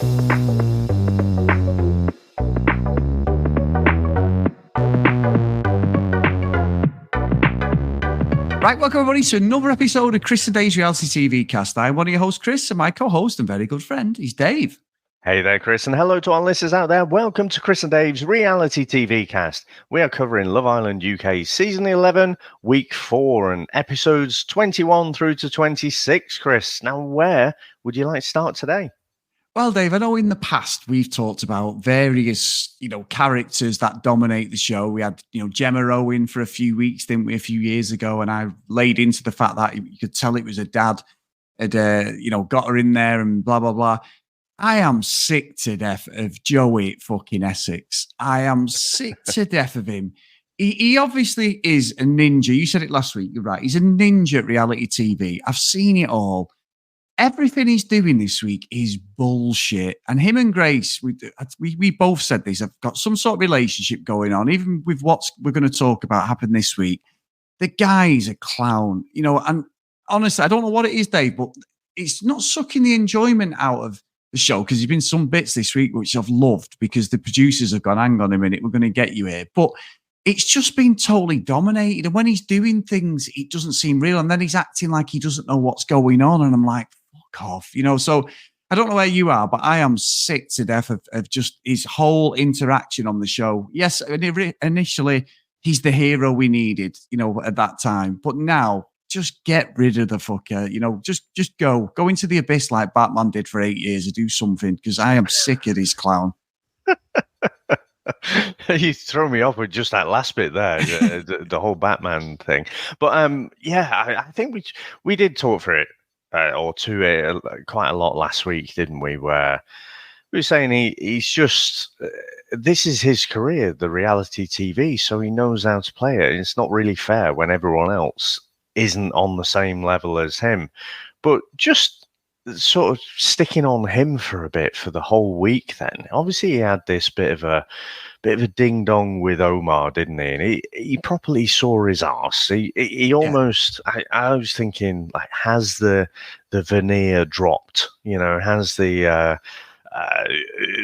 Right, welcome everybody to another episode of Chris and Dave's Reality TV Cast. I'm one of your hosts, Chris, and my co-host and very good friend is Dave. Hey there, Chris, and hello to our listeners out there. Welcome to Chris and Dave's Reality TV Cast. We are covering Love Island UK Season 11, Week 4, and episodes 21 through to 26, Chris. Now, where would you like to start today? Well, Dave, I know in the past we've talked about various, characters that dominate the show. We had, Gemma Owen for a few weeks, didn't we, a few years ago, and I laid into the fact that you could tell it was a dad had, got her in there and blah, blah, blah. I am sick to death of Joey fucking Essex. I am sick to death of him. He obviously is a ninja. You said it last week. You're right. He's a ninja at reality TV. I've seen it all. Everything he's doing this week is bullshit. And him and Grace, we both said this, have got some sort of relationship going on, even with what we're going to talk about happened this week. The guy's a clown, and honestly, I don't know what it is, Dave, but it's not sucking the enjoyment out of the show, because there's been some bits this week which I've loved because the producers have gone, hang on a minute, we're going to get you here. But it's just been totally dominated. And when he's doing things, it doesn't seem real. And then he's acting like he doesn't know what's going on. And I'm like, fuck off, So I don't know where you are, but I am sick to death of just his whole interaction on the show. Yes, initially, he's the hero we needed, at that time. But now, just get rid of the fucker, just go into the abyss like Batman did for 8 years and do something, because I am sick of this clown. You throw me off with just that last bit there, the whole Batman thing. But I think we did talk for it or to it quite a lot last week, didn't we? Where we were saying he's just this is his career, the reality TV, so he knows how to play it. It's not really fair when everyone else isn't on the same level as him. But just sort of sticking on him for a bit for the whole week then. Obviously he had this bit of a ding dong with Omar, didn't he? And he properly saw his arse. He almost I was thinking, like, has the veneer dropped? Has the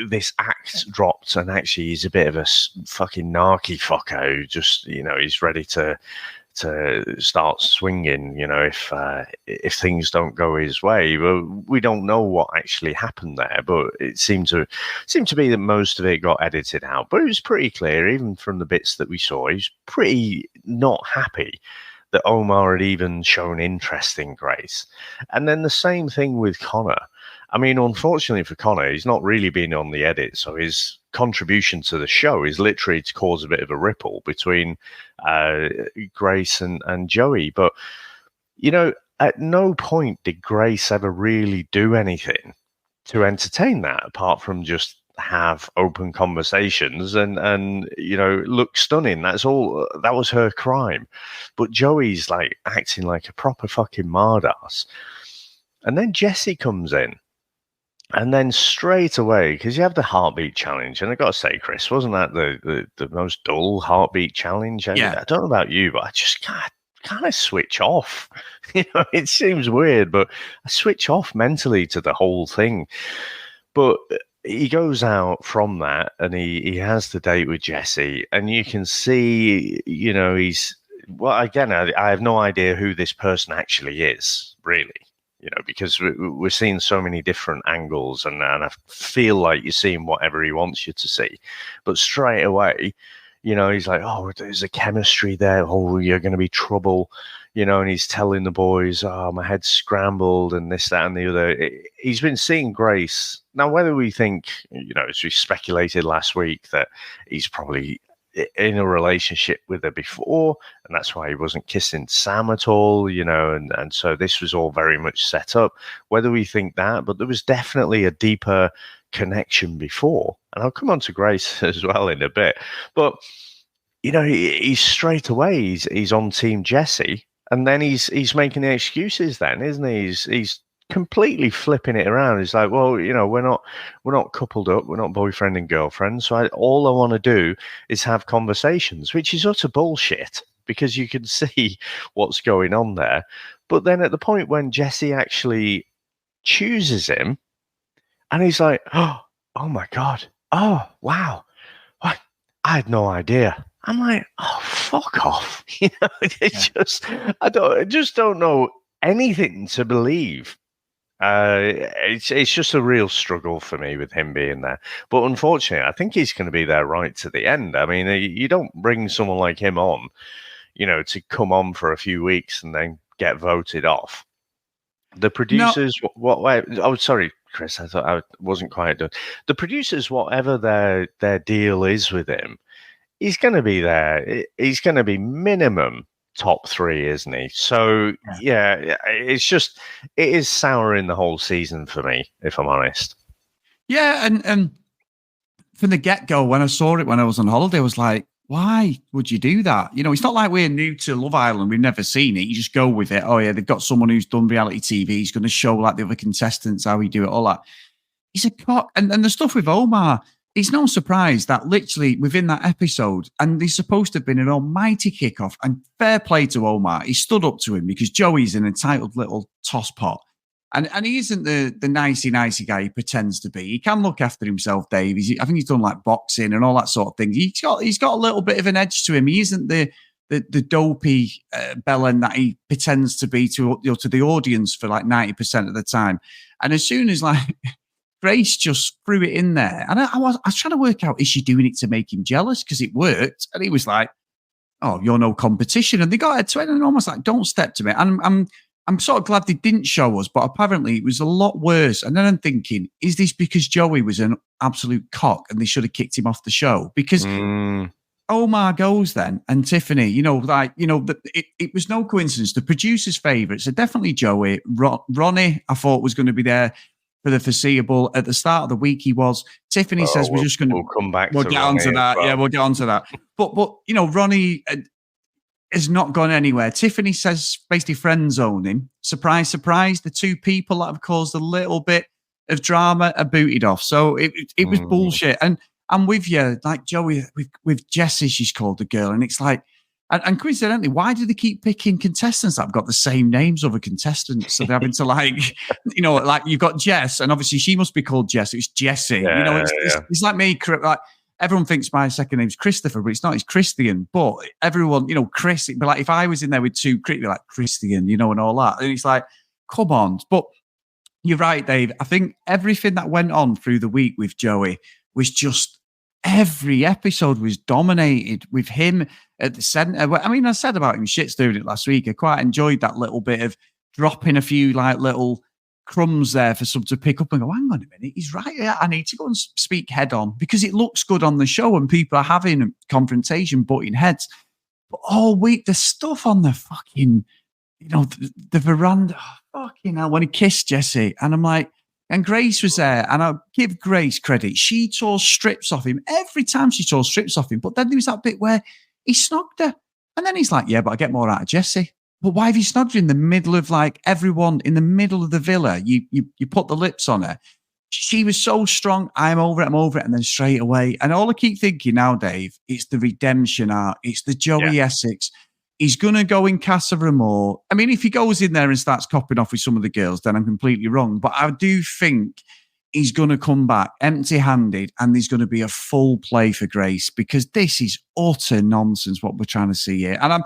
this act dropped, and actually he's a bit of a fucking narky fucker who just, he's ready to start swinging, if things don't go his way. Well, we don't know what actually happened there, but it seemed to be that most of it got edited out. But it was pretty clear, even from the bits that we saw, he was pretty not happy that Omar had even shown interest in Grace. And then the same thing with Connor. I mean, unfortunately for Connor, he's not really been on the edit, so his contribution to the show is literally to cause a bit of a ripple between Grace and Joey. But, at no point did Grace ever really do anything to entertain that, apart from just have open conversations and look stunning. That's all. That was her crime. But Joey's like acting like a proper fucking mardass. And then Jessie comes in. And then straight away, because you have the heartbeat challenge, and I got to say, Chris, wasn't that the most dull heartbeat challenge? Yeah. I don't know about you, but I just kind of switch off. It seems weird, but I switch off mentally to the whole thing. But he goes out from that, and he has the date with Jessie, and you can see, he's, well, again, I have no idea who this person actually is, really. Because we're seeing so many different angles, and I feel like you're seeing whatever he wants you to see. But straight away, he's like, oh, there's a chemistry there. Oh, you're going to be trouble. And he's telling the boys, oh, my head's scrambled and this, that, and the other. He's been seeing Grace. Now, whether we think, as we speculated last week, that he's probably in a relationship with her before, and that's why he wasn't kissing Sam at all, and so this was all very much set up, whether we think that, but there was definitely a deeper connection before. And I'll come on to Grace as well in a bit, but he's straight away he's on Team Jessie, and then he's making the excuses then, isn't he? He's completely flipping it around. It's like, well, we're not coupled up, we're not boyfriend and girlfriend, so all I want to do is have conversations, which is utter bullshit, because you can see what's going on there. But then at the point when Jessie actually chooses him, And he's like, oh my God. Oh, wow. What? I had no idea. I'm like, oh, fuck off. I just don't know anything to believe. It's just a real struggle for me with him being there. But unfortunately, I think he's going to be there right to the end. I mean, you don't bring someone like him on, to come on for a few weeks and then get voted off. The producers, sorry, Chris, I thought I wasn't quite done. The producers, whatever their deal is with him, he's going to be there. He's going to be minimum top 3, isn't he? So yeah, it is souring the whole season for me, if I'm honest. Yeah, and from the get-go, when I saw it when I was on holiday, I was like, why would you do that? It's not like we're new to Love Island. We've never seen it. You just go with it. Oh, yeah, they've got someone who's done reality TV. He's going to show like the other contestants how he do it, all that. He's a cock. And the stuff with Omar, it's no surprise that literally within that episode, and there's supposed to have been an almighty kickoff, and fair play to Omar. He stood up to him because Joey's an entitled little tosspot. And he isn't the nicey guy he pretends to be. He can look after himself, Dave. I think he's done like boxing and all that sort of thing. He's got a little bit of an edge to him. He isn't the dopey bellend that he pretends to be to the audience for like 90% of the time. And as soon as like Grace just threw it in there, and I was trying to work out, is she doing it to make him jealous? Because it worked, and he was like, "Oh, you're no competition," and they got it to it, and almost like, "Don't step to me." And I'm sort of glad they didn't show us, but apparently it was a lot worse. And then I'm thinking, is this because Joey was an absolute cock and they should have kicked him off the show? Because Omar goes then, and Tiffany, it was no coincidence. The producers' favourites are definitely Joey. Ronnie, I thought, was going to be there for the foreseeable. At the start of the week, he was. Tiffany says we're just going to... We'll come back to get onto that. Well. Yeah, we'll get onto that. But Ronnie... has not gone anywhere. Tiffany says basically friend zone him. Surprise, surprise. The two people that have caused a little bit of drama are booted off. So it was bullshit. And I'm with you, like Joey, with Jess, she's called the girl. And it's like, and coincidentally, why do they keep picking contestants that have got the same names of a contestant? So they're having to like you've got Jess, and obviously she must be called Jess. It's Jessie. Yeah, it's like me, like, everyone thinks my second name's Christopher, but it's not. It's Christian. But everyone, Chris, it'd be like if I was in there with two, it'd be like Christian, and all that. And it's like, come on. But you're right, Dave. I think everything that went on through the week with Joey was just every episode was dominated with him at the center. I mean, I said about him shits doing it last week. I quite enjoyed that little bit of dropping a few like little crumbs there for some to pick up and go, hang on a minute, he's right. Yeah, I need to go and speak head on because it looks good on the show and people are having a confrontation, butting heads. But all week, the stuff on the fucking, the veranda, fucking hell, when he kissed Jessie, and I'm like, and Grace was there, and I'll give Grace credit. She tore strips off him every time she tore strips off him. But then there was that bit where he snogged her, and then he's like, yeah, but I get more out of Jessie. But why have you snogged her in the middle of like everyone in the middle of the villa? You put the lips on her. She was so strong. I'm over it. And then straight away. And all I keep thinking now, Dave, it's the redemption arc. It's the Joey Essex. He's going to go in Casa Amor. I mean, if he goes in there and starts copping off with some of the girls, then I'm completely wrong. But I do think he's going to come back empty-handed and there's going to be a full play for Grace because this is utter nonsense what we're trying to see here. And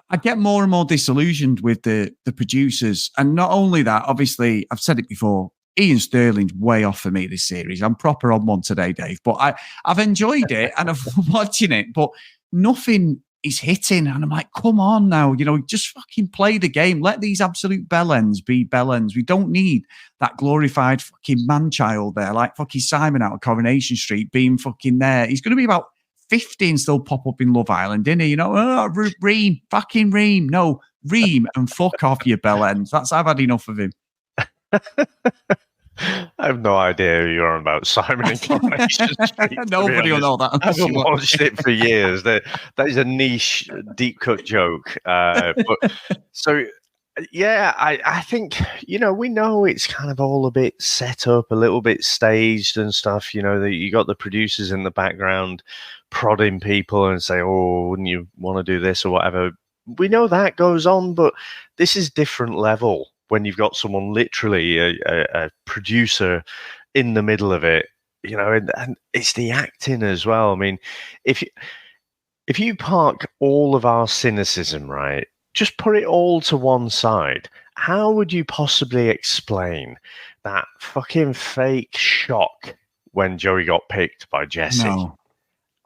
I get more and more disillusioned with the producers. And not only that, obviously, I've said it before, Ian Sterling's way off for me this series. I'm proper on one today, Dave. But I've enjoyed it and I'm watching it, but nothing is hitting. And I'm like, come on now, just fucking play the game. Let these absolute bellends be bellends. We don't need that glorified fucking man-child there, like fucking Simon out of Coronation Street being fucking there. He's going to be about 50 and still pop up in Love Island, didn't he? Reem, fucking Reem. No, Reem and fuck off, you bell ends. I've had enough of him. I have no idea who you're on about, Simon in Coronation Street. Nobody will know that. I haven't watched it for years. That is a niche, deep cut joke. I think, we know it's kind of all a bit set up, a little bit staged and stuff, that you got the producers in the background prodding people and say, oh, wouldn't you want to do this or whatever? We know that goes on, but this is different level when you've got someone literally a producer in the middle of it, and it's the acting as well. I mean, if you park all of our cynicism, right, just put it all to one side, how would you possibly explain that fucking fake shock when Joey got picked by Jesse? No.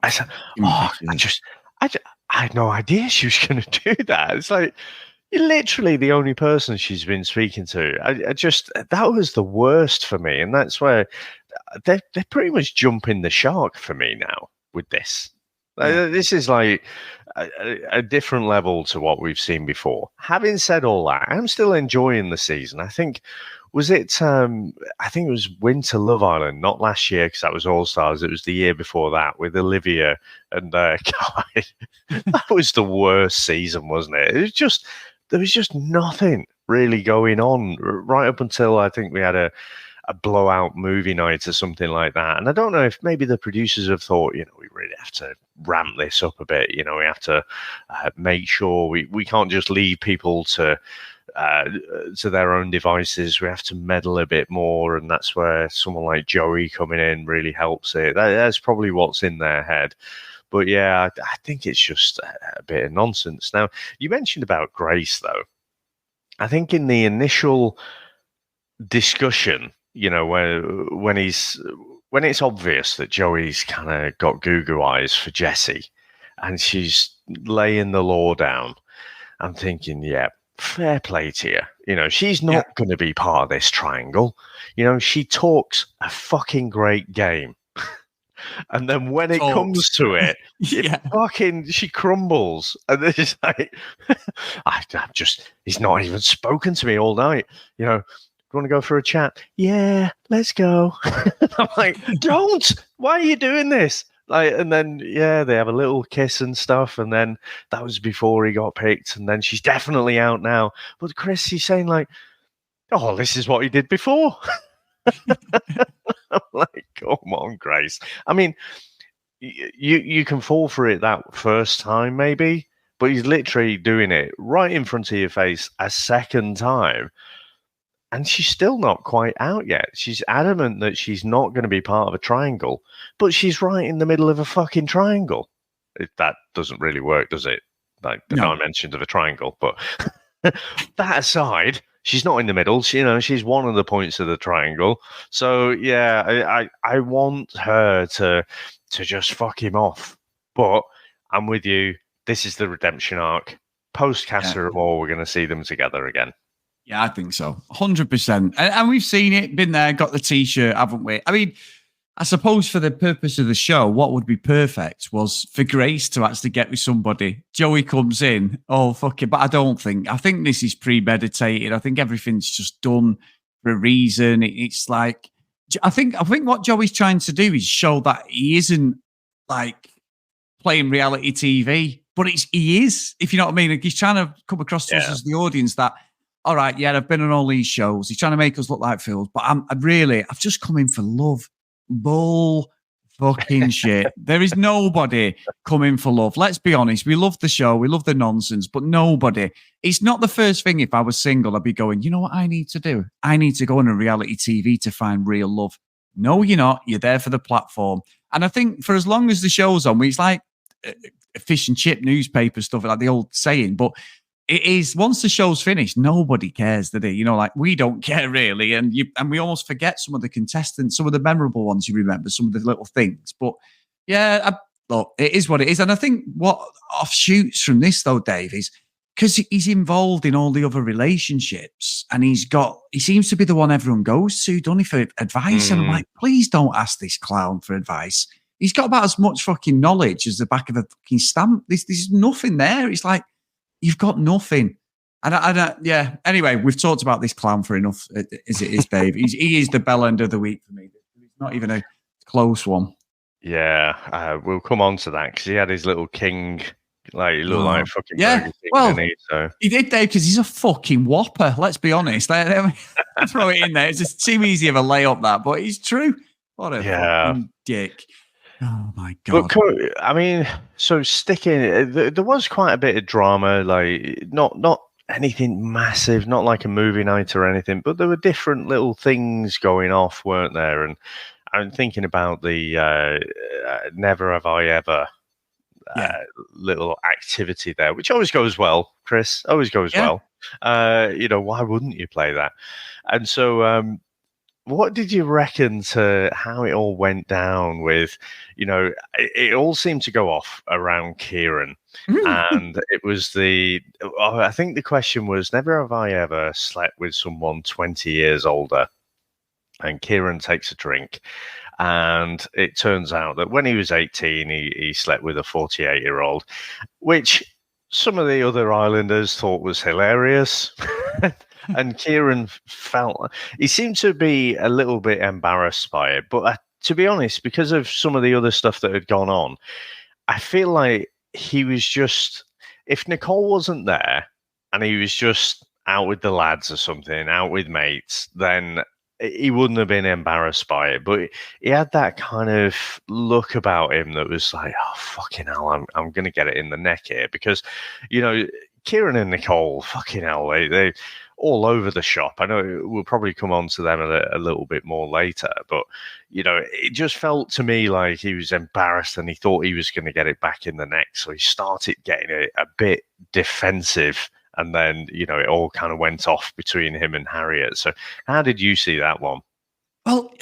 I said, I had no idea she was going to do that. It's like, you're literally the only person she's been speaking to. That was the worst for me. And that's where they're pretty much jumping the shark for me now with this. Yeah. This is like a different level to what we've seen before. Having said all that, I'm still enjoying the season. I think it was Winter Love Island, not last year because that was All Stars. It was the year before that with Olivia and Guy. That was the worst season, wasn't it? There was just nothing really going on right up until I think we had a blowout movie night or something like that. And I don't know if maybe the producers have thought, we really have to ramp this up a bit. We have to make sure we can't just leave people to their own devices. We have to meddle a bit more, and that's where someone like Joey coming in really helps it. That's probably what's in their head. But yeah, I think it's just a bit of nonsense. Now, you mentioned about Grace, though. I think in the initial discussion, when it's obvious that Joey's kind of got goo eyes for Jessie, and she's laying the law down, I'm thinking, yeah, fair play to you. She's not going to be part of this triangle. She talks a fucking great game. And then when it comes to it, she crumbles. And it's like, he's not even spoken to me all night. Do you want to go for a chat? Yeah, let's go. I'm like, don't. Why are you doing this? And then, they have a little kiss and stuff. And then that was before he got picked. And then she's definitely out now. But Chris, he's saying like, oh, this is what he did before. I'm like, come on, Grace. I mean, you can fall for it that first time, maybe. But he's literally doing it right in front of your face a second time. And she's still not quite out yet. She's adamant that she's not going to be part of a triangle, but she's right in the middle of a fucking triangle. That doesn't really work, does it? Like the dimensions of a triangle. But that aside, she's not in the middle. She's one of the points of the triangle. So yeah, I want her to just fuck him off. But I'm with you. This is the redemption arc. Post Casa Amor, we're going to see them together again. Yeah, I think so. 100%. And we've seen it, been there, got the T-shirt, haven't we? I mean, I suppose for the purpose of the show, what would be perfect was for Grace to actually get with somebody. Joey comes in, oh, fuck it. But I think this is premeditated. I think everything's just done for a reason. It's like, I think what Joey's trying to do is show that he isn't like playing reality TV, but he is, if you know what I mean. Like, he's trying to come across to us as the audience that, all right, I've been on all these shows. He's trying to make us look like fools, but I've just come in for love. Bull fucking shit. There is nobody coming for love. Let's be honest. We love the show. We love the nonsense, but nobody. It's not the first thing. If I was single, I'd be going, you know what I need to do? I need to go on a reality TV to find real love. No, you're not. You're there for the platform. And I think for as long as the show's on, it's like fish and chip newspaper stuff, like the old saying, but it is, once the show's finished, nobody cares, do they? Like we don't care really. And we almost forget some of the contestants, some of the memorable ones you remember, some of the little things. But look, it is what it is. And I think what offshoots from this though, Dave, is because he's involved in all the other relationships and he seems to be the one everyone goes to, don't he, for advice? And I'm like, please don't ask this clown for advice. He's got about as much fucking knowledge as the back of a fucking stamp. There's nothing there. It's like, you've got nothing. And anyway, we've talked about this clown for enough as it is, Dave. He is the bell end of the week for me. It's not even a close one. Yeah, we'll come on to that because he had his little king, like he looked like fucking Burger King, well, didn't he? So he did, Dave, because he's a fucking whopper. Let's be honest. Throw it in there. It's just too easy of a layup, that, but it's true. What a fucking dick. Oh my God! But I mean, so sticking. There was quite a bit of drama, like not anything massive, not like a movie night or anything, but there were different little things going off, weren't there? And I'm thinking about the Never Have I Ever Yeah. little activity there, which always goes well, Chris. Always goes Yeah. well. Why wouldn't you play that? And so, what did you reckon to how it all went down with, it all seemed to go off around Kieran. And it was I think the question was, never have I ever slept with someone 20 years older. And Kieran takes a drink. And it turns out that when he was 18, he slept with a 48-year-old, which some of the other Islanders thought was hilarious. And Kieran he seemed to be a little bit embarrassed by it. But to be honest, because of some of the other stuff that had gone on, I feel like he was just, if Nicole wasn't there and he was just out with the lads or something, out with mates, then he wouldn't have been embarrassed by it. But he had that kind of look about him that was like, oh, fucking hell, I'm going to get it in the neck here. Because, Kieran and Nicole, fucking hell, they all over the shop. I know we'll probably come on to them a little bit more later, but it just felt to me like he was embarrassed and he thought he was going to get it back in the neck. So he started getting a bit defensive, and then it all kind of went off between him and Harriet. So how did you see that one? Well,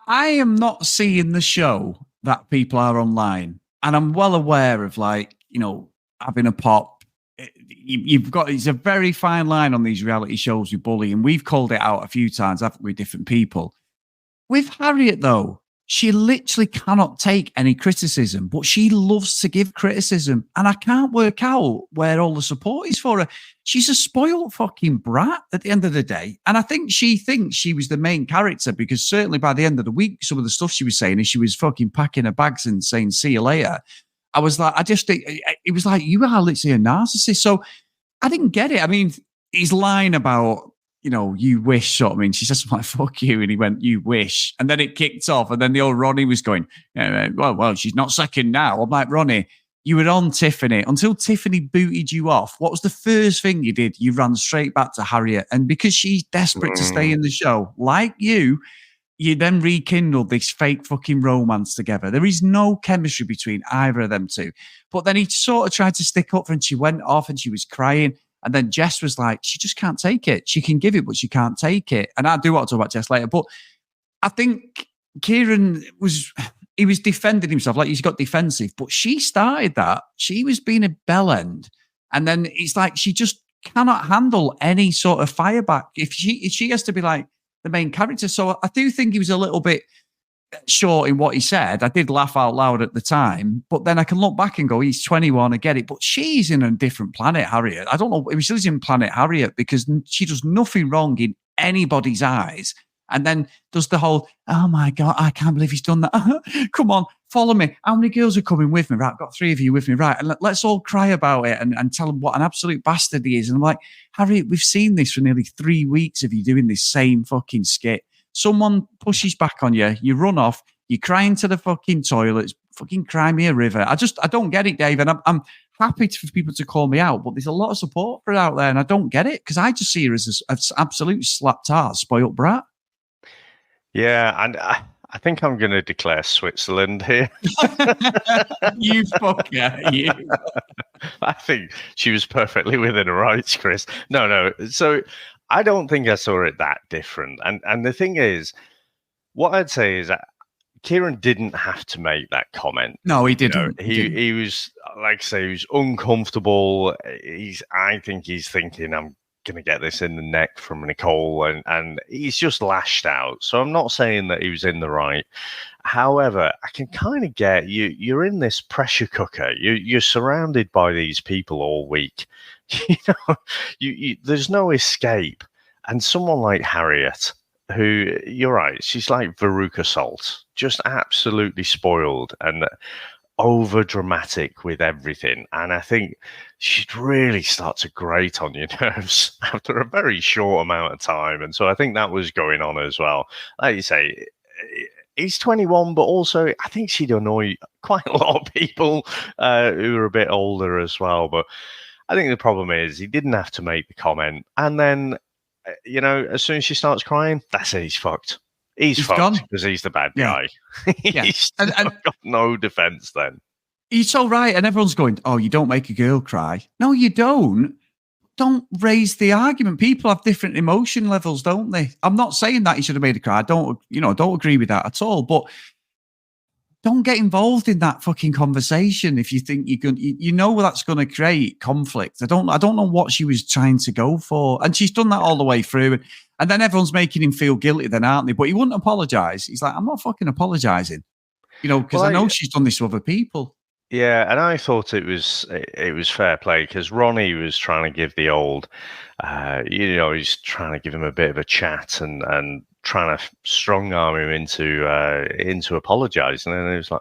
I am not seeing the show that people are online, and I'm well aware of having a pop. It's a very fine line on these reality shows with bullying. We've called it out a few times, haven't we, different people. With Harriet, though, she literally cannot take any criticism, but she loves to give criticism. And I can't work out where all the support is for her. She's a spoiled fucking brat at the end of the day. And I think she thinks she was the main character, because certainly by the end of the week, some of the stuff she was saying is she was fucking packing her bags and saying, see you later. I was like, it was like, you are literally a narcissist. So I didn't get it. I mean, his line about, you wish sort of, she says, like, fuck you. And he went, you wish. And then it kicked off. And then the old Ronnie was going, well, she's not second now. I'm like, Ronnie, you were on Tiffany until Tiffany booted you off. What was the first thing you did? You ran straight back to Harriet. And because she's desperate to stay in the show, like you then rekindled this fake fucking romance together. There is no chemistry between either of them two. But then he sort of tried to stick up for her and she went off and she was crying. And then Jess was like, she just can't take it. She can give it, but she can't take it. And I do want to talk about Jess later. But I think Kieran was defending himself, like he's got defensive. But she started that. She was being a bellend. And then it's like she just cannot handle any sort of fire back. If she has to be like the main character. So I do think he was a little bit short in what he said. I did laugh out loud at the time, but then I can look back and go, he's 21, I get it. But she's in a different planet, Harriet. I don't know if she's in planet Harriet, because she does nothing wrong in anybody's eyes. And then does the whole, oh my God, I can't believe he's done that. Come on, follow me. How many girls are coming with me? Right, I've got 3 of you with me. Right, and let's all cry about it and tell him what an absolute bastard he is. And I'm like, Harriet, we've seen this for nearly 3 weeks of you doing this same fucking skit. Someone pushes back on you, you run off, you cry into the fucking toilets, fucking cry me a river. I don't get it, Dave. And I'm happy for people to call me out, but there's a lot of support for it out there, and I don't get it, because I just see her as an absolute slapped ass, spoiled brat. Yeah, and I think I'm going to declare Switzerland here. You fucker, you. I think she was perfectly within her rights, Chris. No. So I don't think I saw it that different. And the thing is, what I'd say is that Kieran didn't have to make that comment. No, he didn't. He was, like I say, he was uncomfortable. I think he's thinking, I'm going to get this in the neck from Nicole, and he's just lashed out. So I'm not saying that he was in the right. However, I can kind of get you're in this pressure cooker. You're surrounded by these people all week. There's no escape. And someone like Harriet, who, you're right, she's like Veruca Salt, just absolutely spoiled and over dramatic with everything. And I think she'd really start to grate on your nerves after a very short amount of time. And so I think that was going on as well. Like you say, he's 21, but also I think she'd annoy quite a lot of people who are a bit older as well. But I think the problem is he didn't have to make the comment, and then as soon as she starts crying, that's it. He's fucked. He's fucked gone because he's the bad Yeah. guy. Yeah. He's And got no defense then. he's so right, and everyone's going, "Oh, you don't make a girl cry." No, you don't. Don't raise the argument. People have different emotion levels, don't they? I'm not saying that he should have made a cry. I don't agree with that at all. But don't get involved in that fucking conversation if you think you can. You know that's going to create conflict. I don't know what she was trying to go for, and she's done that all the way through. And then everyone's making him feel guilty, then aren't they? But he wouldn't apologize. He's like, I'm not fucking apologizing, because I know she's done this to other people. Yeah, and I thought it was fair play because Ronnie was trying to give the old, he's trying to give him a bit of a chat and trying to strong arm him into apologising, and it was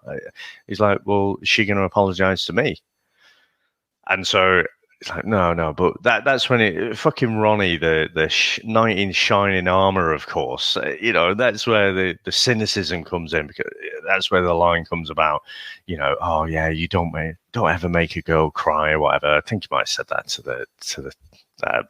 he's like, well, is she going to apologise to me? And so it's like, no, but that's when fucking Ronnie, the knight in shining armor, of course, that's where the cynicism comes in, because that's where the line comes about, oh yeah, you don't ever make a girl cry or whatever. I think you might have said that to the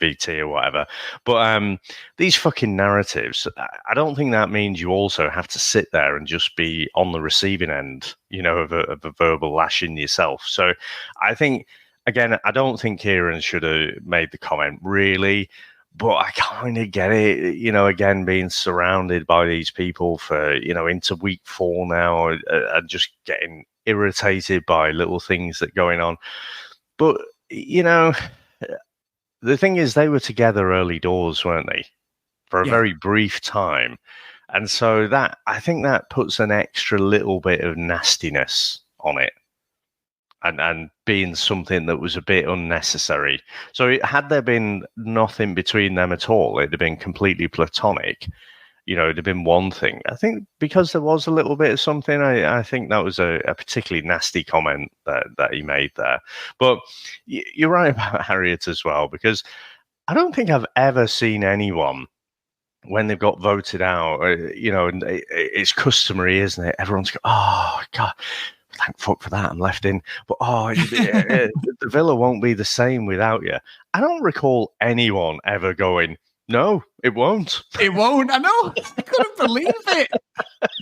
BT or whatever. But these fucking narratives, I don't think that means you also have to sit there and just be on the receiving end, of a verbal lashing yourself. So I think, again, I don't think Kieran should have made the comment, really, but I kind of get it, again, being surrounded by these people for, into week 4 now, and just getting irritated by little things that are going on. But, the thing is, they were together early doors, weren't they? For a very brief time. And so I think that puts an extra little bit of nastiness on it. And being something that was a bit unnecessary. So had there been nothing between them at all, it'd have been completely platonic. It'd have been one thing. I think because there was a little bit of something, I think that was a particularly nasty comment that he made there. But you're right about Harriet as well, because I don't think I've ever seen anyone, when they've got voted out, and it's customary, isn't it? Everyone's go, oh, God, thank fuck for that, I'm left in. But the villa won't be the same without you. I don't recall anyone ever going, no, it won't. It won't. I know. I couldn't believe it.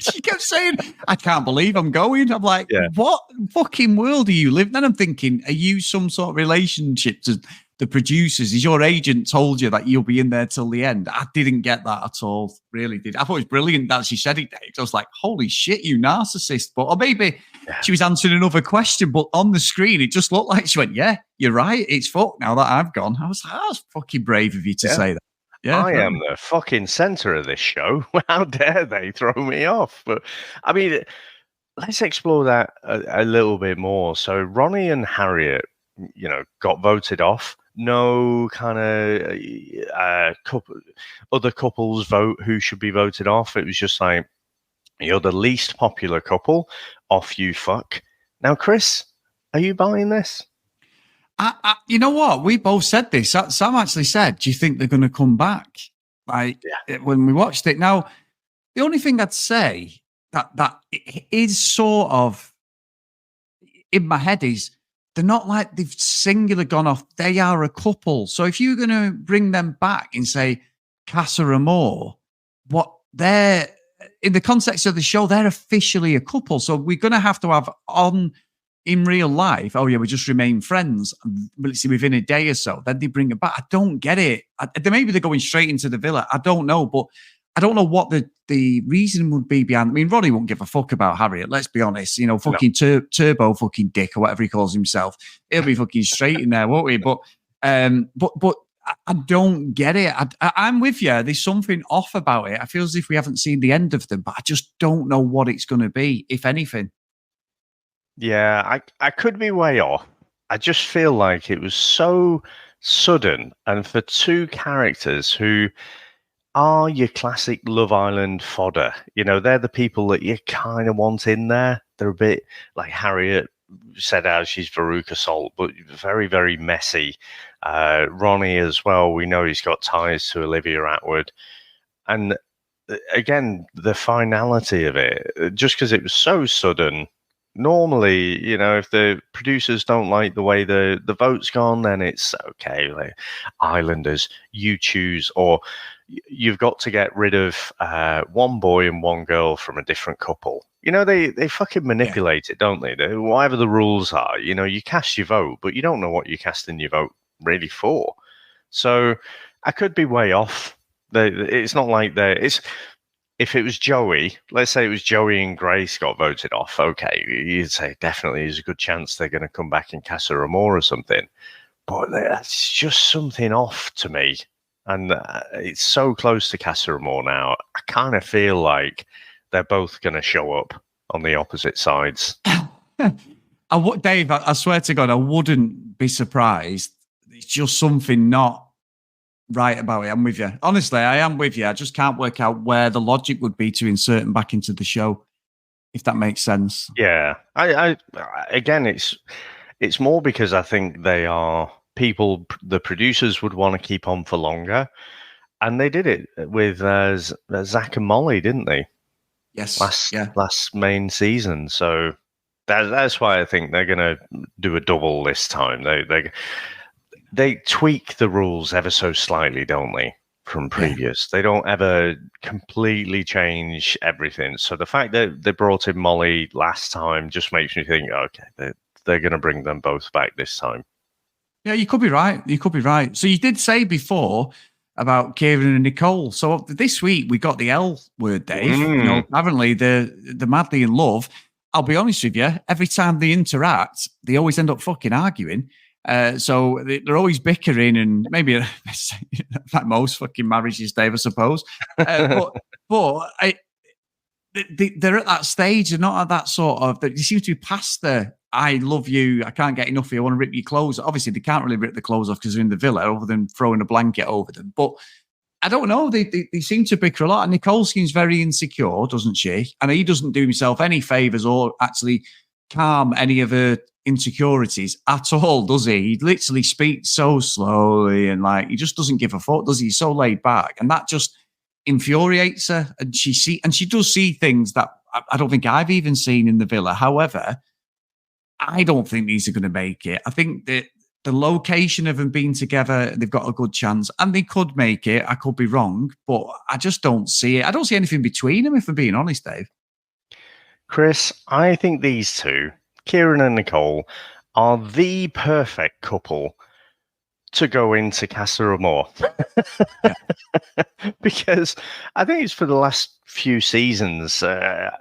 She kept saying, I can't believe I'm going. I'm like, what fucking world do you live in? Then I'm thinking, are you some sort of relationship to the producers? Is your agent told you that you'll be in there till the end? I didn't get that at all. Really did. I thought it was brilliant that she said it, Dave. I was like, holy shit, you narcissist. But or maybe she was answering another question, but on the screen, it just looked like she went, yeah, you're right. It's fucked now that I've gone. I was like, that's fucking brave of you to say that. Yeah, I am the fucking center of this show. How dare they throw me off? But I mean, let's explore that a little bit more. So Ronnie and Harriet, got voted off. No kind of other couples vote who should be voted off. It was just like, you're the least popular couple. Off you fuck. Now, Chris, are you buying this? You know what? We both said this. Sam actually said, do you think they're going to come back? When we watched it. Now, the only thing I'd say that is sort of in my head is they're not like they've singular gone off. They are a couple. So if you're going to bring them back and say Casa Amor, what they're in the context of the show, they're officially a couple. So we're going to have on in real life, oh yeah, we just remain friends. But see, within a day or so, then they bring it back. I don't get it. Maybe they're going straight into the villa. I don't know, but I don't know what the reason would be behind. I mean, Ronnie won't give a fuck about Harriet. Let's be honest. Fucking Turbo, fucking dick, or whatever he calls himself. He'll be fucking straight in there, won't he? But I don't get it. I'm with you. There's something off about it. I feel as if we haven't seen the end of them, but I just don't know what it's going to be, if anything. Yeah, I could be way off. I just feel like it was so sudden, and for two characters who are your classic Love Island fodder. They're the people that you kind of want in there. They're a bit like Harriet said how she's Veruca Salt, but very, very messy. Ronnie as well. We know he's got ties to Olivia Attwood. And again, the finality of it, just because it was so sudden, Normally, if the producers don't like the way the vote's gone, then it's okay. Like Islanders, you choose, or you've got to get rid of one boy and one girl from a different couple. They fucking manipulate it, don't they? Whatever the rules are, you cast your vote, but you don't know what you're casting your vote really for. So I could be way off. It's not like it's. If it was Joey, let's say it was Joey and Grace got voted off, okay, you'd say definitely there's a good chance they're going to come back in Casa Amor or something. But that's just something off to me. And it's so close to Casa Amor now. I kind of feel like they're both going to show up on the opposite sides. Dave, I swear to God, I wouldn't be surprised. It's just something not right about it. I'm with you. Honestly, I am with you. I just can't work out where the logic would be to insert them back into the show, if that makes sense. Yeah. I again, it's more because I think they are people the producers would want to keep on for longer. And they did it with Zach and Molly, didn't they? Yes. Last main season. So that's why I think they're going to do a double this time. They tweak the rules ever so slightly, don't they, from previous? Yeah. They don't ever completely change everything. So the fact that they brought in Molly last time just makes me think, okay, they're going to bring them both back this time. Yeah, you could be right. So you did say before about Kieran and Nicole. So this week we got the L word, Dave. Apparently they're madly in love. I'll be honest with you, every time they interact, they always end up fucking arguing. So they're always bickering, and maybe like most fucking marriages, Dave, I suppose. But they're at that stage. They're not at that sort of. They seem to be past the "I love you, I can't get enough of you, I want to rip your clothes." Obviously, they can't really rip the clothes off because they're in the villa, other than throwing a blanket over them. But I don't know. They seem to bicker a lot. And Nicole seems very insecure, doesn't she? And he doesn't do himself any favors or actually calm any of her insecurities at all, does he? He literally speaks so slowly and he just doesn't give a fuck, does he? He's so laid back, and that just infuriates her. And she does see things that I don't think I've even seen in the villa. However, I don't think these are going to make it. I think that the location of them being together, they've got a good chance, and they could make it. I could be wrong, but I just don't see it. I don't see anything between them, if I'm being honest, Dave. Chris, I think these two, Kieran and Nicole, are the perfect couple to go into Casa Amor. Because I think it's for the last few seasons, there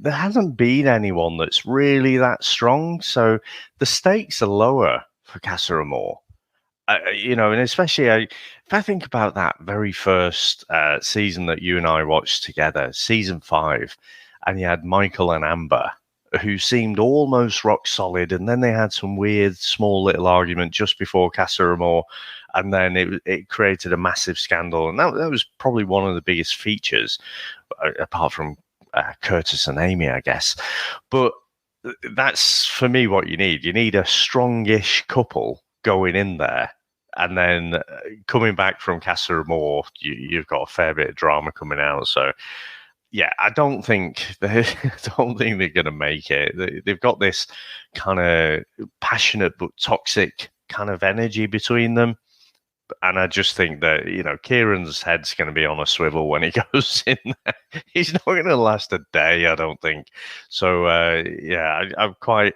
hasn't been anyone that's really that strong. So the stakes are lower for Casa Amor. And especially if I think about that very first season that you and I watched together, season 5, and you had Michael and Amber, who seemed almost rock solid, and then they had some weird small little argument just before Casa Amor, and then it created a massive scandal, and that was probably one of the biggest features, apart from Curtis and Amy, I guess. But that's, for me, what you need. You need a strongish couple going in there, and then coming back from Casa Amor, you've got a fair bit of drama coming out, so... Yeah, I don't think they're going to make it. They've got this kind of passionate but toxic kind of energy between them, and I just think that Kieran's head's going to be on a swivel when he goes in there. He's not going to last a day, I don't think. So I'm quite.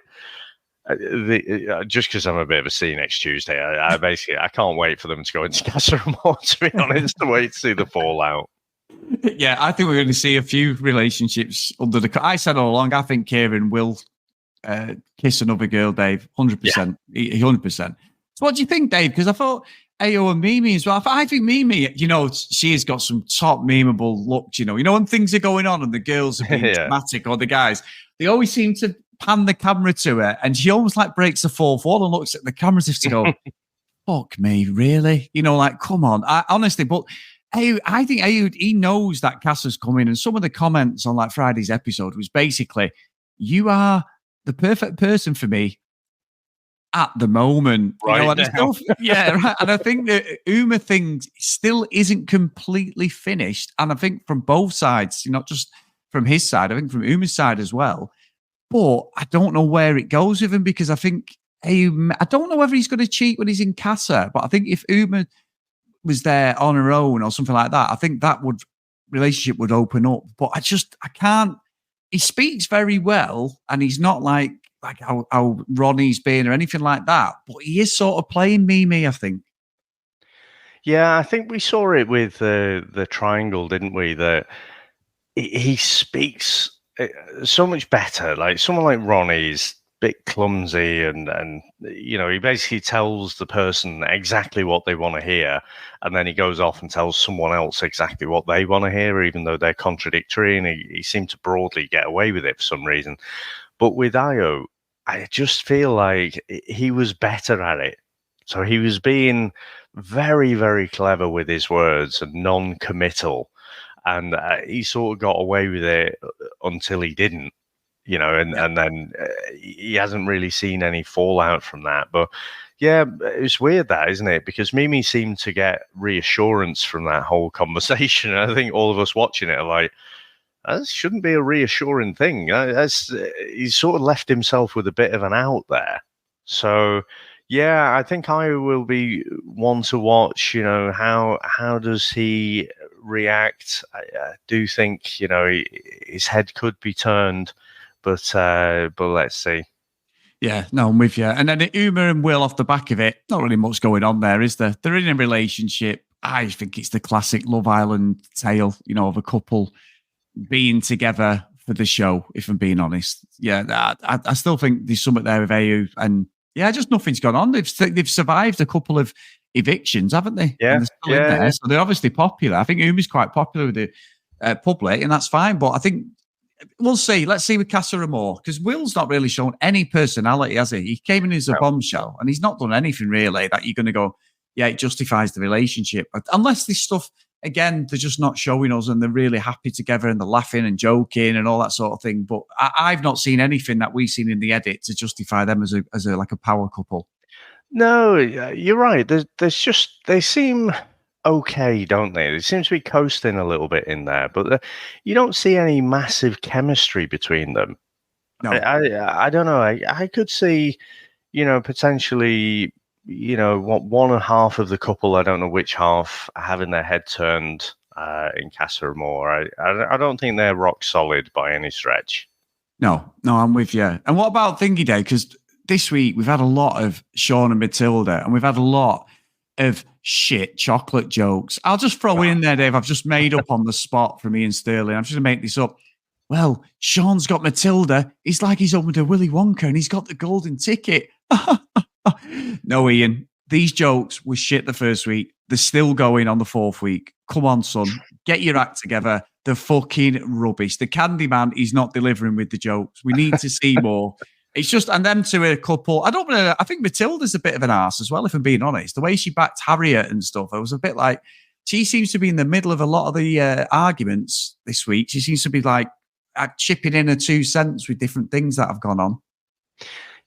Just because I'm a bit of a see next Tuesday, I can't wait for them to go into Casa Amor, to be honest, to wait to see the fallout. Yeah, I think we're going to see a few relationships under the... I said all along, I think Kieran will kiss another girl, Dave, 100%. 100%. So what do you think, Dave? Because I thought Ayo and Mimi as well. I think Mimi, she has got some top memeable looks, when things are going on and the girls are being dramatic, or the guys, they always seem to pan the camera to her, and she almost breaks the fourth wall and looks at the camera as if to go, fuck me, really? Come on. Honestly, but... I think he knows that Casa's coming, and some of the comments on Friday's episode was basically, "You are the perfect person for me at the moment." Right now. Right. And I think the Uma thing still isn't completely finished, and I think from both sides, not just from his side, I think from Uma's side as well. But I don't know where it goes with him because I think I don't know whether he's going to cheat when he's in Casa, but I think if Uma was there on her own or something like that, I think that relationship would open up. But I can't. He speaks very well, and he's not like how Ronnie's been or anything like that. But he is sort of playing Mimi, I think. Yeah, I think we saw it with the triangle, didn't we? That he speaks so much better. Like someone like Ronnie's a bit clumsy, and he basically tells the person exactly what they want to hear, and then he goes off and tells someone else exactly what they want to hear, even though they're contradictory. And he seemed to broadly get away with it for some reason. But with Io, I just feel like he was better at it. So he was being very, very clever with his words and non-committal. And he sort of got away with it until he didn't, and then he hasn't really seen any fallout from that. But yeah, it's weird that, isn't it? Because Mimi seemed to get reassurance from that whole conversation. I think all of us watching it are like, that shouldn't be a reassuring thing. He's sort of left himself with a bit of an out there. So yeah, I think I will be one to watch. How does he react? I do think his head could be turned, but let's see. Yeah, no, I'm with you. And then Uma and Will off the back of it, not really much going on there, is there? They're in a relationship. I think it's the classic Love Island tale, of a couple being together for the show, if I'm being honest. Yeah, I still think there's something there with AU, and yeah, just nothing's gone on. They've survived a couple of evictions, haven't they? Yeah, and they're still in there, so they're obviously popular. I think Uma's quite popular with the public, and that's fine. But I think we'll see. Let's see with Casa Amor, because Will's not really shown any personality, has he? He came in as a bombshell, and he's not done anything really that you're going to go, yeah, it justifies the relationship. But unless this stuff, again, they're just not showing us, and they're really happy together, and they're laughing and joking and all that sort of thing. But I've not seen anything that we've seen in the edit to justify them as a like a power couple. No, you're right. They seem okay, don't they? They seem to be coasting a little bit in there, but you don't see any massive chemistry between them. No, I don't know. I could see, potentially, one half of the couple. I don't know which half having their head turned in Casa Amor. I don't think they're rock solid by any stretch. No, I'm with you. And what about Thingy Day? Because this week we've had a lot of Sean and Matilda, and we've had a lot of shit chocolate jokes. I'll just throw in there, Dave. I've just made up on the spot from Ian Sterling. I'm just going to make this up. Well, Sean's got Matilda. It's like he's opened a Willy Wonka and he's got the golden ticket. No, Ian, these jokes were shit the first week. They're still going on the fourth week. Come on, son. Get your act together. They're fucking rubbish. The Candyman is not delivering with the jokes. We need to see more. It's just, and them two are a couple. I think Matilda's a bit of an arse as well, if I'm being honest. The way she backed Harriet and stuff, I was a bit like, she seems to be in the middle of a lot of the arguments this week. She seems to be like chipping in her 2 cents with different things that have gone on.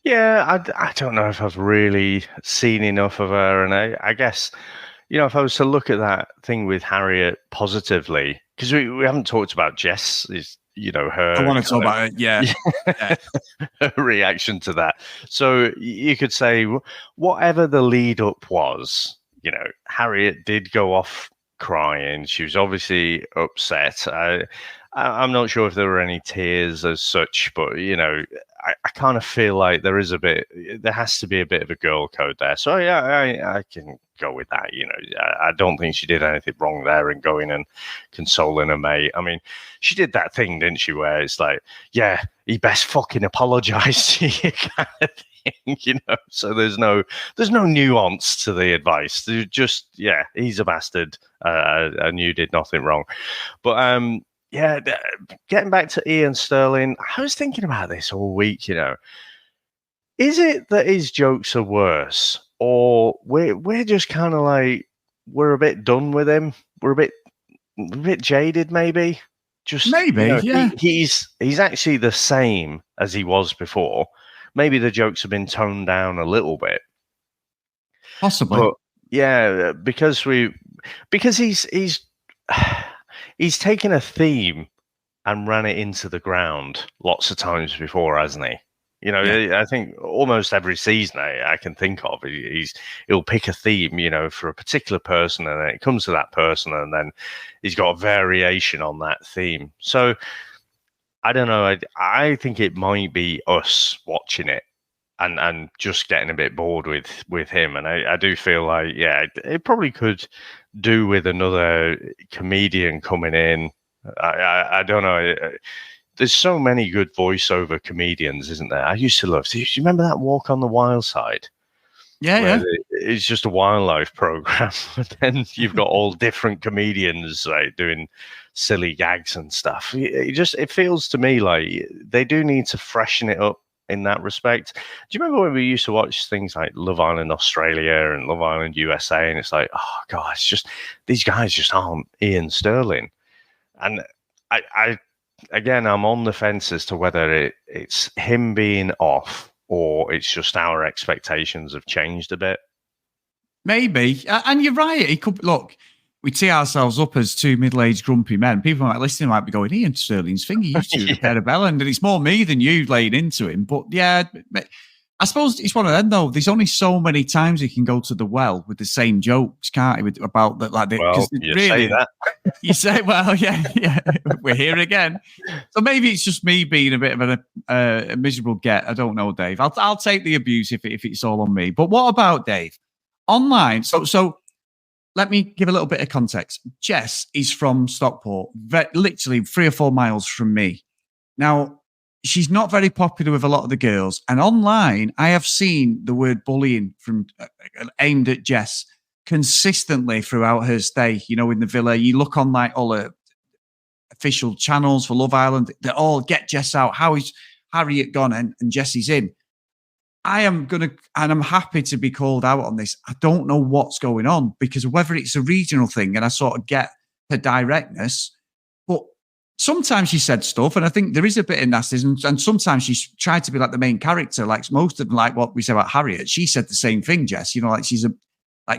Yeah, I don't know if I've really seen enough of her. And I guess, if I was to look at that thing with Harriet positively, because we haven't talked about Jess, her. I want to talk about it, yeah. Her reaction to that. So you could say, whatever the lead up was, Harriet did go off crying. She was obviously upset. I'm not sure if there were any tears as such, but I kind of feel like there has to be a bit of a girl code there. So yeah, I can go with that. I don't think she did anything wrong there in going and consoling her mate. I mean, she did that thing, didn't she, where it's like, yeah, he best fucking apologize to you kind of thing, So there's no nuance to the advice. There's just, yeah, he's a bastard, and you did nothing wrong. But yeah, getting back to Ian Sterling, I was thinking about this all week, Is it that his jokes are worse, or we're just kind of like, we're a bit done with him? We're a bit jaded, maybe? Just maybe, yeah. He's actually the same as he was before. Maybe the jokes have been toned down a little bit. Possibly. But yeah, because he's taken a theme and ran it into the ground lots of times before, hasn't he? Yeah. I think almost every season I can think of, he'll pick a theme, for a particular person, and then it comes to that person, and then he's got a variation on that theme. So I don't know. I think it might be us watching it and just getting a bit bored with him. And I do feel like, yeah, it probably could do with another comedian coming in. I don't know. There's so many good voiceover comedians, isn't there? I used to love. Do you remember that Walk on the Wild Side? Yeah, Where yeah. it's just a wildlife program, but then you've got all different comedians like doing silly gags and stuff. It feels to me like they do need to freshen it up in that respect. Do you remember when we used to watch things like Love Island Australia and Love Island USA, and it's like, oh god, it's just these guys just aren't Ian Sterling. And I again, I'm on the fence as to whether it's him being off or it's just our expectations have changed a bit. Maybe. And you're right. It could look, we tee ourselves up as two middle-aged grumpy men. People might listening might be going, Ian Sterling's finger used to Yeah. a pair of bell end, and it's more me than you laying into him. But yeah, I suppose it's one of them though. There's only so many times he can go to the well with the same jokes, can't he? About that, like Well, you really, say that. You say, well, yeah, we're here again. So maybe it's just me being a bit of a miserable get. I don't know, Dave. I'll take the abuse if it's all on me. But what about Dave? Online. So let me give a little bit of context. Jess is from Stockport, literally 3 or 4 miles from me. Now, she's not very popular with a lot of the girls. And online, I have seen the word bullying from aimed at Jess consistently throughout her stay, in the villa. You look on like all the official channels for Love Island, they all get Jess out. How is Harriet gone and Jesse's in? I'm happy to be called out on this. I don't know what's going on because whether it's a regional thing and I sort of get her directness, but sometimes she said stuff, and I think there is a bit of nastiness, and sometimes she's tried to be like the main character, like most of them, like what we said about Harriet. She said the same thing, Jess, like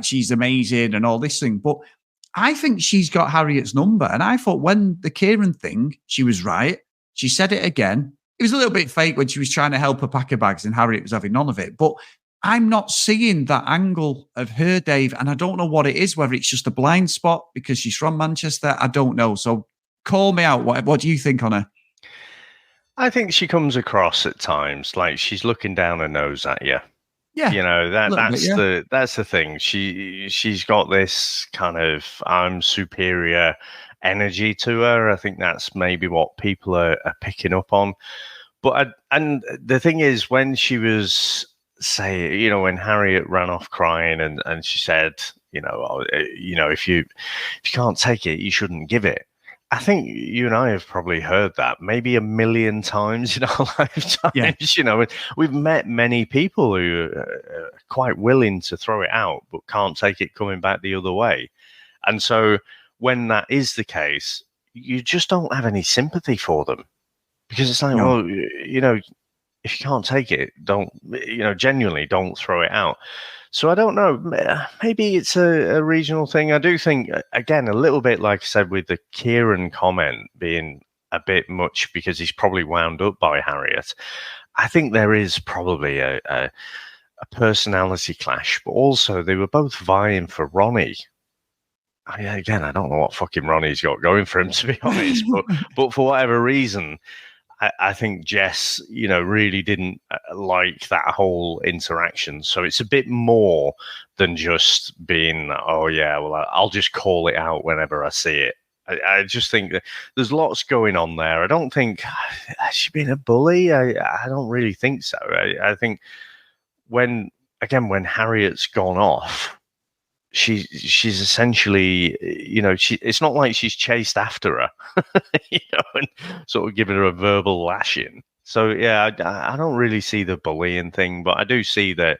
she's amazing and all this thing. But I think she's got Harriet's number. And I thought when the Kieran thing, she was right. She said it again. It was a little bit fake when she was trying to help her pack her bags and Harriet was having none of it. But I'm not seeing that angle of her, Dave. And I don't know what it is, whether it's just a blind spot because she's from Manchester. I don't know. So call me out. What do you think on her? I think she comes across at times like she's looking down her nose at you. Yeah, that's the thing. She's got this kind of I'm superior energy to her. I think that's maybe what people are picking up on. But and the thing is, when she was when Harriet ran off crying and she said, if you can't take it, you shouldn't give it. I think you and I have probably heard that maybe 1 million times in our lifetimes. Yeah. We've met many people who are quite willing to throw it out, but can't take it coming back the other way. And so when that is the case, you just don't have any sympathy for them because it's like, well, if you can't take it, don't, genuinely don't throw it out. So I don't know. Maybe it's a regional thing. I do think, again, a little bit like I said with the Kieran comment being a bit much because he's probably wound up by Harriet. I think there is probably a personality clash, but also they were both vying for Ronnie. Again, I don't know what fucking Ronnie's got going for him, to be honest, but for whatever reason, I think Jess, really didn't like that whole interaction. So it's a bit more than just being, oh, yeah, well, I'll just call it out whenever I see it. I just think that there's lots going on there. I don't think, has she been a bully? I don't really think so. I think when Harriet's gone off, she's essentially, it's not like she's chased after her, and sort of giving her a verbal lashing. So yeah, I don't really see the bullying thing, but I do see that,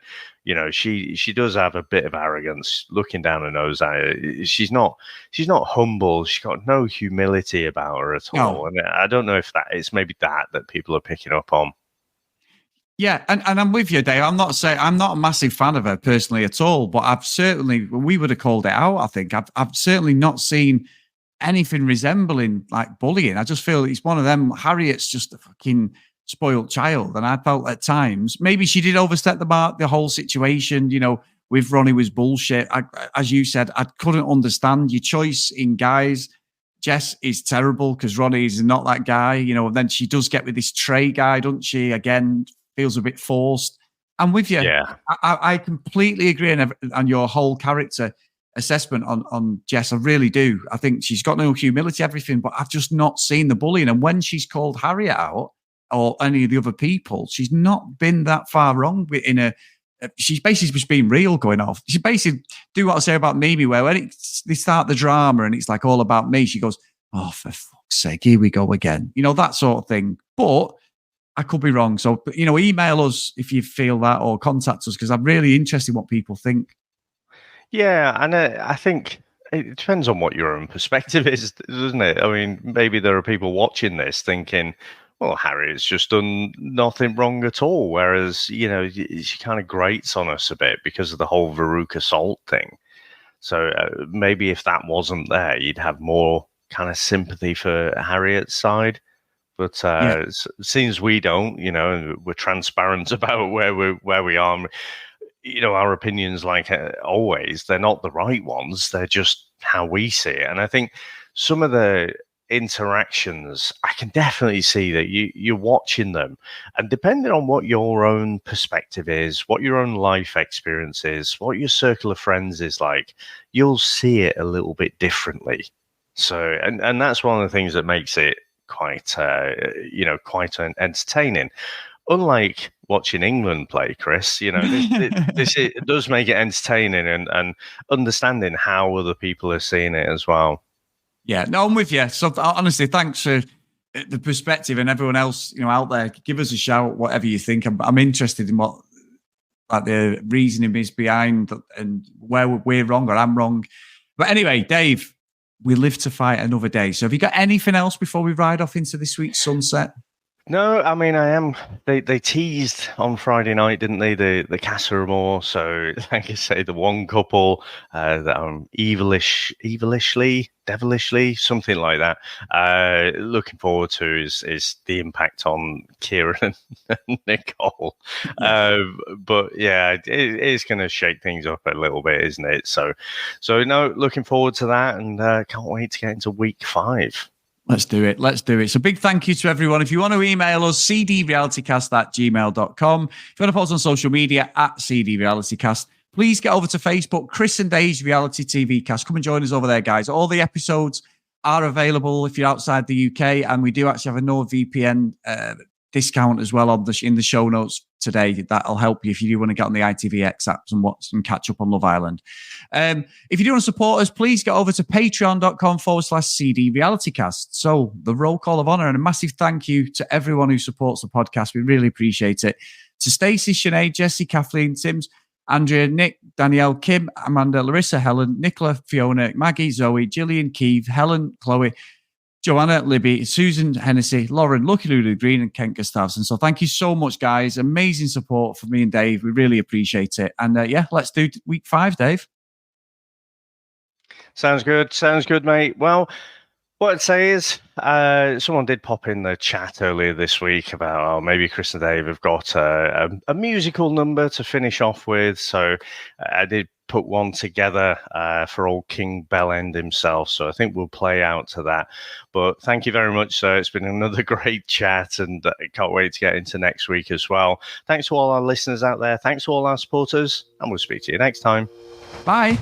she does have a bit of arrogance looking down her nose at her. She's not humble. She's got no humility about her at all. And I don't know if it's maybe that people are picking up on. Yeah, and I'm with you, Dave. I'm not a massive fan of her personally at all, but we would have called it out. I think I've certainly not seen anything resembling like bullying. I just feel it's one of them. Harriet's just a fucking spoiled child. And I felt at times, maybe she did overstep the mark, the whole situation, with Ronnie was bullshit. As you said, I couldn't understand your choice in guys. Jess is terrible because Ronnie is not that guy, and then she does get with this Trey guy, doesn't she? Again, feels a bit forced. I'm with you. Yeah. I completely agree on your whole character assessment on Jess. I really do. I think she's got no humility, everything, but I've just not seen the bullying. And when she's called Harriet out or any of the other people, she's not been that far wrong she's basically just being real going off. She basically do what I say about Mimi, where when they start the drama and it's like all about me, she goes, oh, for fuck's sake, here we go again. That sort of thing. But I could be wrong. So, email us if you feel that or contact us because I'm really interested in what people think. Yeah, and I think it depends on what your own perspective is, doesn't it? I mean, maybe there are people watching this thinking, well, Harriet's just done nothing wrong at all. Whereas, she kind of grates on us a bit because of the whole Veruca Salt thing. So maybe if that wasn't there, you'd have more kind of sympathy for Harriet's side. But since we don't, we're transparent about where we are. Our opinions, like always, they're not the right ones. They're just how we see it. And I think some of the interactions, I can definitely see that you're watching them, and depending on what your own perspective is, what your own life experience is, what your circle of friends is like, you'll see it a little bit differently. So, and that's one of the things that makes it quite entertaining. Unlike watching England play, Chris, it does make it entertaining and understanding how other people are seeing it as well. Yeah, no, I'm with you. So honestly, thanks for the perspective, and everyone else, out there. Give us a shout, whatever you think. I'm interested in what the reasoning is behind and where we're wrong or I'm wrong. But anyway, Dave, we live to fight another day. So have you got anything else before we ride off into this week's sunset? No, I mean, I am. They teased on Friday night, didn't they? The Casa Amor. So, like I say, the one couple that evilishly, devilishly, something like that. Looking forward to is the impact on Kieran and Nicole. Yeah. But yeah, it is going to shake things up a little bit, isn't it? So no, looking forward to that, and can't wait to get into week 5. Let's do it. So big thank you to everyone. If you want to email us, cdrealitycast@gmail.com. If you want to post on social media @cdrealitycast, please get over to Facebook, Chris and Dave's Reality TV Cast. Come and join us over there, guys. All the episodes are available if you're outside the UK, and we do actually have a NordVPN discount as well in the show notes today. That'll help you if you do want to get on the ITVX apps and watch and catch up on Love Island. If you do want to support us, please get over to patreon.com/CD RealityCast. So the roll call of honor and a massive thank you to everyone who supports the podcast. We really appreciate it. To Stacey, Sinead, Jessie, Kathleen, Sims, Andrea, Nick, Danielle, Kim, Amanda, Larissa, Helen, Nicola, Fiona, Maggie, Zoe, Gillian, Keith, Helen, Chloe, Joanna, Libby, Susan Hennessy, Lauren, Lucky Lulu Green, and Kent Gustafson. So thank you so much, guys. Amazing support for me and Dave. We really appreciate it. And let's do week 5, Dave. Sounds good, mate. Well, what I'd say is someone did pop in the chat earlier this week about maybe Chris and Dave have got a musical number to finish off with. So I did put one together for old King Bellend himself. So I think we'll play out to that. But thank you very much, sir. It's been another great chat, and I can't wait to get into next week as well. Thanks to all our listeners out there. Thanks to all our supporters, and we'll speak to you next time. Bye.